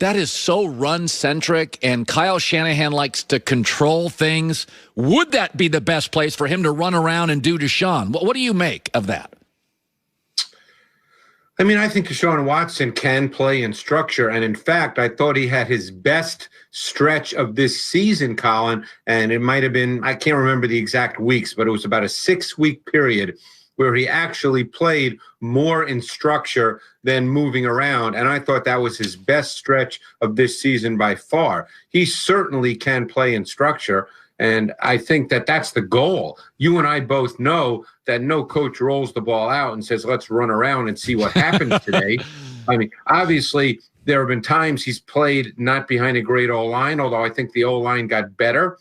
That is so run-centric, and Kyle Shanahan likes to control things. Would that be the best place for him to run around and do Deshaun? What do you make of that? I mean, I think Deshaun Watson can play in structure. And in fact, I thought he had his best stretch of this season, Colin. And it might have been, I can't remember the exact weeks, but it was about a 6-week period where he actually played more in structure than moving around. And I thought that was his best stretch of this season by far. He certainly can play in structure. And I think that that's the goal. You and I both know that no coach rolls the ball out and says, let's run around and see what happens today. I mean, obviously, there have been times he's played not behind a great O-line, although I think the O-line got better.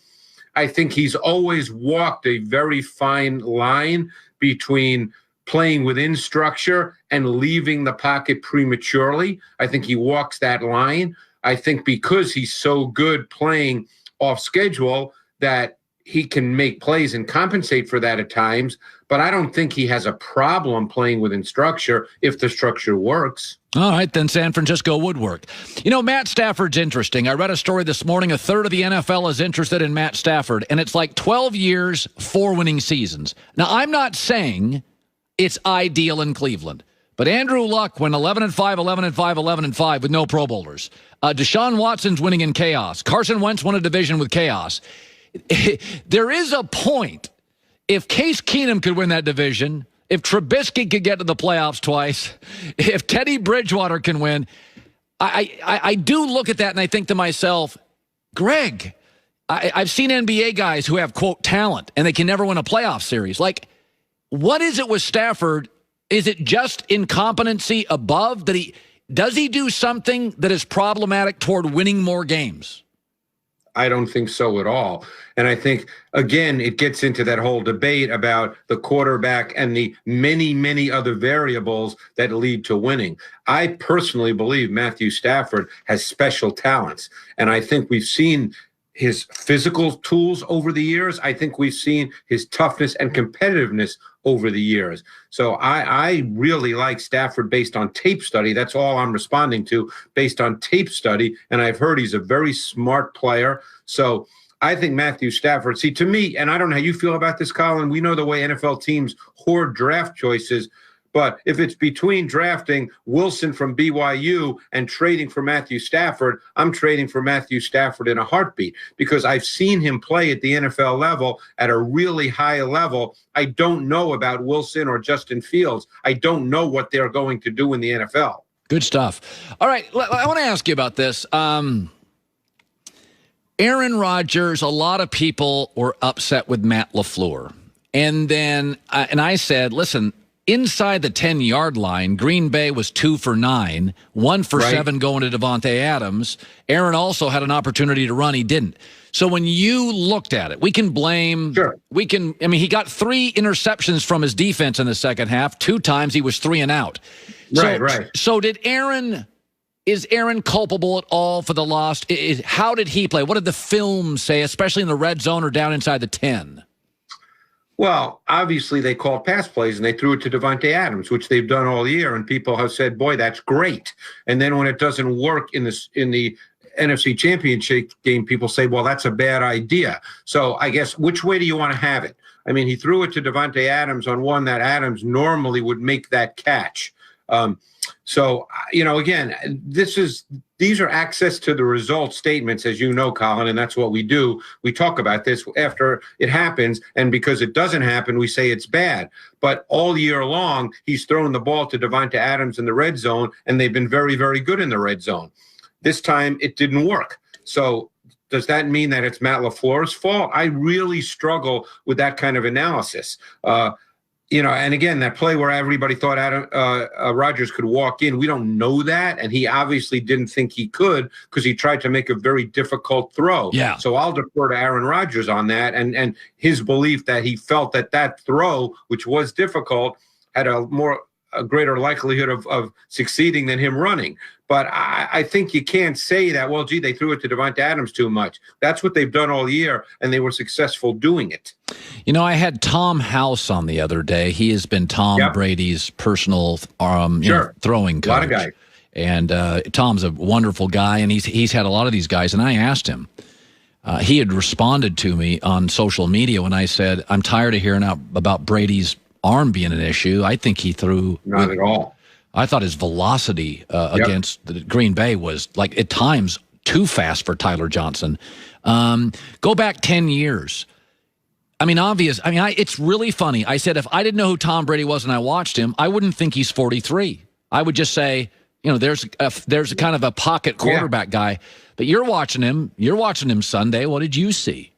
I think he's always walked a very fine line between playing within structure and leaving the pocket prematurely. I think he walks that line. I think because he's so good playing off schedule that he can make plays and compensate for that at times, but I don't think he has a problem playing within structure if the structure works. All right, then San Francisco would work. You know, Matt Stafford's interesting. I read a story this morning, a third of the NFL is interested in Matt Stafford, and it's like 12 years, 4 winning seasons. Now, I'm not saying it's ideal in Cleveland, but Andrew Luck went 11-5, 11-5, 11-5 with no Pro Bowlers. Deshaun Watson's winning in chaos. Carson Wentz won a division with chaos. There is a point. If Case Keenum could win that division, if Trubisky could get to the playoffs twice, if Teddy Bridgewater can win, I do look at that and I think to myself, Greg, I've seen NBA guys who have, quote, talent, and they can never win a playoff series. Like, what is it with Stafford? Is it just incompetency above? Does he do something that is problematic toward winning more games? I don't think so at all. And I think, again, it gets into that whole debate about the quarterback and the many, many other variables that lead to winning. I personally believe Matthew Stafford has special talents. And I think we've seen his physical tools over the years. I think we've seen his toughness and competitiveness over the years. So I really like Stafford based on tape study. That's all I'm responding to, based on tape study. And I've heard he's a very smart player. So I think Matthew Stafford, see, to me, and I don't know how you feel about this, Colin, we know the way NFL teams hoard draft choices. But if it's between drafting Wilson from BYU and trading for Matthew Stafford, I'm trading for Matthew Stafford in a heartbeat because I've seen him play at the NFL level at a really high level. I don't know about Wilson or Justin Fields. I don't know what they're going to do in the NFL. Good stuff. All right, I want to ask you about this. Aaron Rodgers, a lot of people were upset with Matt LaFleur. And then, and I said, listen, inside the 10-yard line, Green Bay was 2 for 9, 1 for 7 going to Devontae Adams. Aaron also had an opportunity to run. He didn't. So when you looked at it, we can blame. Sure. He got 3 interceptions from his defense in the second half. 2 times he was 3 and out. Right. So is Aaron culpable at all for the loss? How did he play? What did the film say, especially in the red zone or down inside the 10? Well, obviously they called pass plays and they threw it to Devontae Adams, which they've done all year, and people have said, boy, that's great. And then when it doesn't work in the NFC Championship game, people say, well, that's a bad idea. So I guess which way do you want to have it? I mean, he threw it to Devontae Adams on one that Adams normally would make that catch. So, again, these are access to the result statements, as you know, Colin, and that's what we do. We talk about this after it happens, and because it doesn't happen, we say it's bad. But all year long, he's thrown the ball to Devontae Adams in the red zone, and they've been very, very good in the red zone. This time, it didn't work. So does that mean that it's Matt LaFleur's fault? I really struggle with that kind of analysis. And again, that play where everybody thought Rodgers could walk in, we don't know that. And he obviously didn't think he could because he tried to make a very difficult throw. Yeah. So I'll defer to Aaron Rodgers on that and his belief that he felt that throw, which was difficult, had a greater likelihood of succeeding than him running. But I think you can't say that, well, gee, they threw it to Devontae Adams too much. That's what they've done all year, and they were successful doing it. I had Tom House on the other day. He has been Tom Brady's personal throwing coach. A lot of guys. And Tom's a wonderful guy, and he's had a lot of these guys. And I asked him, he had responded to me on social media when I said, I'm tired of hearing about Brady's arm being an issue. I think he threw. Not at all. I thought his velocity against the Green Bay was, like, at times too fast for Tyler Johnson. Go back 10 years. It's really funny. I said if I didn't know who Tom Brady was and I watched him, I wouldn't think he's 43. I would just say, there's a kind of a pocket quarterback guy. But you're watching him Sunday. What did you see?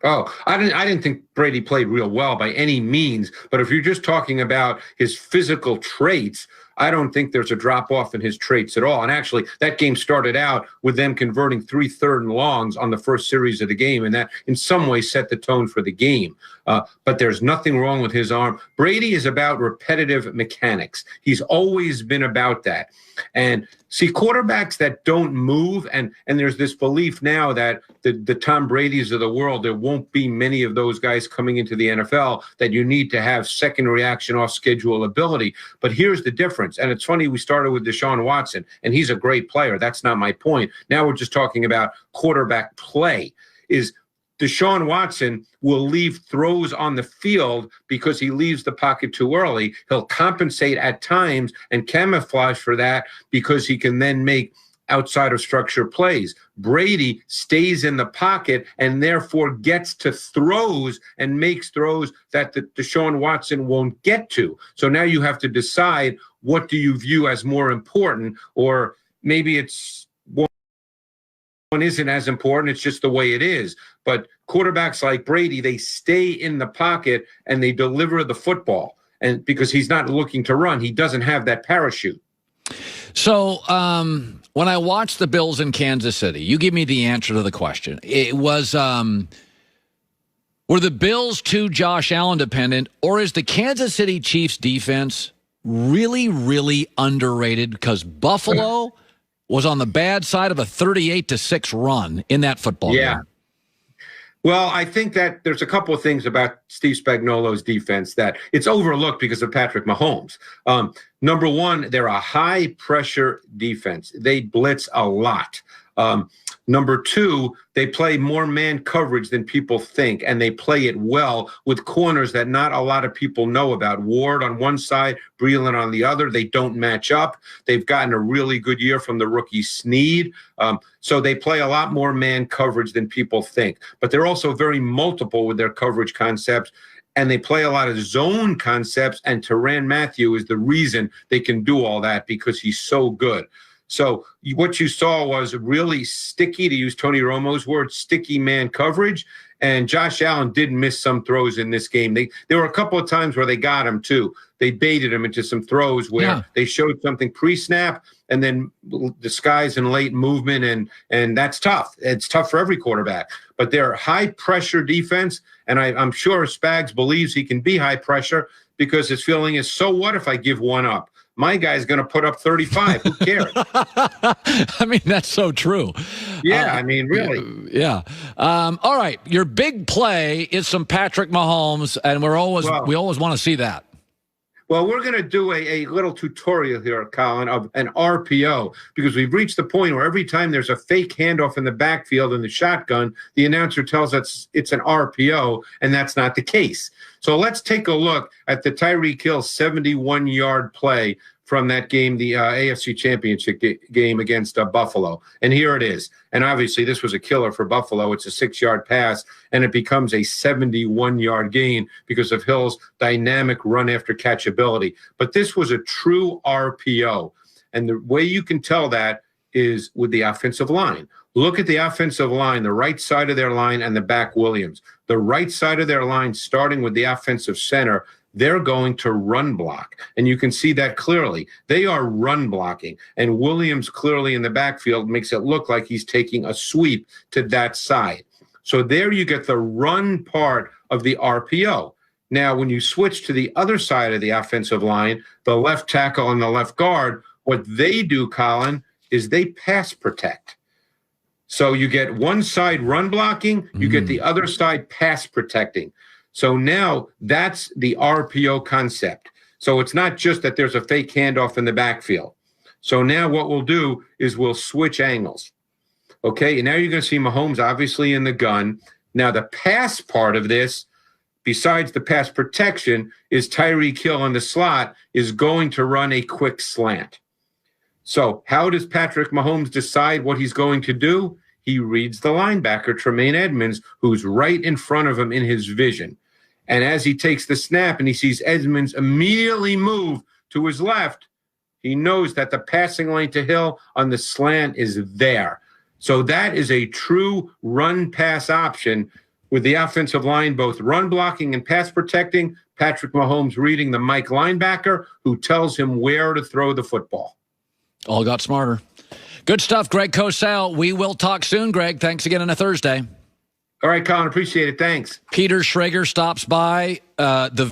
Oh, I didn't think Brady played real well by any means. But if you're just talking about his physical traits, I don't think there's a drop-off in his traits at all. And actually, that game started out with them converting 3 third and longs on the first series of the game, and that in some way set the tone for the game. But there's nothing wrong with his arm. Brady is about repetitive mechanics. He's always been about that. And see, quarterbacks that don't move, and there's this belief now that the Tom Bradys of the world, there won't be many of those guys coming into the NFL, that you need to have second reaction off schedule ability. But here's the difference. And it's funny, we started with Deshaun Watson, and he's a great player. That's not my point. Now we're just talking about quarterback play. Is Deshaun Watson will leave throws on the field because he leaves the pocket too early. He'll compensate at times and camouflage for that because he can then make outside of structure plays. Brady stays in the pocket and therefore gets to throws and makes throws that the Deshaun Watson won't get to. So now you have to decide, what do you view as more important? Or maybe it's one isn't as important. It's just the way it is. But quarterbacks like Brady, they stay in the pocket and they deliver the football. And because he's not looking to run, he doesn't have that parachute. So when I watched the Bills in Kansas City, you give me the answer to the question. It was, were the Bills too Josh Allen dependent, or is the Kansas City Chiefs defense really, really underrated? Because Buffalo was on the bad side of a 38-6 run in that football game. Well, I think that there's a couple of things about Steve Spagnuolo's defense that it's overlooked because of Patrick Mahomes. Number one, they're a high-pressure defense. They blitz a lot. Number two, they play more man coverage than people think, and they play it well with corners that not a lot of people know about. Ward on one side, Breeland on the other. They don't match up. They've gotten a really good year from the rookie Snead. So they play a lot more man coverage than people think. But they're also very multiple with their coverage concepts, and they play a lot of zone concepts, and Tyrann Mathieu is the reason they can do all that because he's so good. So what you saw was really sticky, to use Tony Romo's word, sticky man coverage. And Josh Allen did miss some throws in this game. There were a couple of times where they got him, too. They baited him into some throws where they showed something pre-snap and then disguise and late movement, and that's tough. It's tough for every quarterback. But they're high-pressure defense, and I'm sure Spags believes he can be high-pressure because his feeling is, so what if I give one up? My guy's going to put up 35. Who cares? I mean, that's so true. Yeah, I mean, really. Yeah. All right. Your big play is some Patrick Mahomes, and we always want to see that. Well, we're going to do a little tutorial here, Colin, of an RPO, because we've reached the point where every time there's a fake handoff in the backfield in the shotgun, the announcer tells us it's an RPO, and that's not the case. So let's take a look at the Tyreek Hill 71-yard play from that game, the AFC Championship game against Buffalo. And here it is. And obviously this was a killer for Buffalo. It's a 6-yard pass, and it becomes a 71-yard gain because of Hill's dynamic run after catch ability. But this was a true RPO. And the way you can tell that is with the offensive line. Look at the offensive line, the right side of their line and the back Williams. The right side of their line, starting with the offensive center, they're going to run block. And you can see that clearly. They are run blocking. And Williams clearly in the backfield makes it look like he's taking a sweep to that side. So there you get the run part of the RPO. Now, when you switch to the other side of the offensive line, the left tackle and the left guard, what they do, Colin, is they pass protect. So you get one side run blocking, you get the other side pass protecting. So now that's the RPO concept. So it's not just that there's a fake handoff in the backfield. So now what we'll do is we'll switch angles. Okay, and now you're going to see Mahomes obviously in the gun. Now the pass part of this, besides the pass protection, is Tyreek Hill in the slot is going to run a quick slant. So how does Patrick Mahomes decide what he's going to do? He reads the linebacker, Tremaine Edmonds, who's right in front of him in his vision. And as he takes the snap and he sees Edmonds immediately move to his left, he knows that the passing lane to Hill on the slant is there. So that is a true run-pass option with the offensive line both run blocking and pass protecting. Patrick Mahomes reading the Mike linebacker who tells him where to throw the football. All got smarter. Good stuff, Greg Cosell. We will talk soon, Greg. Thanks again on a Thursday. All right, Colin, appreciate it. Thanks. Peter Schrager stops by. The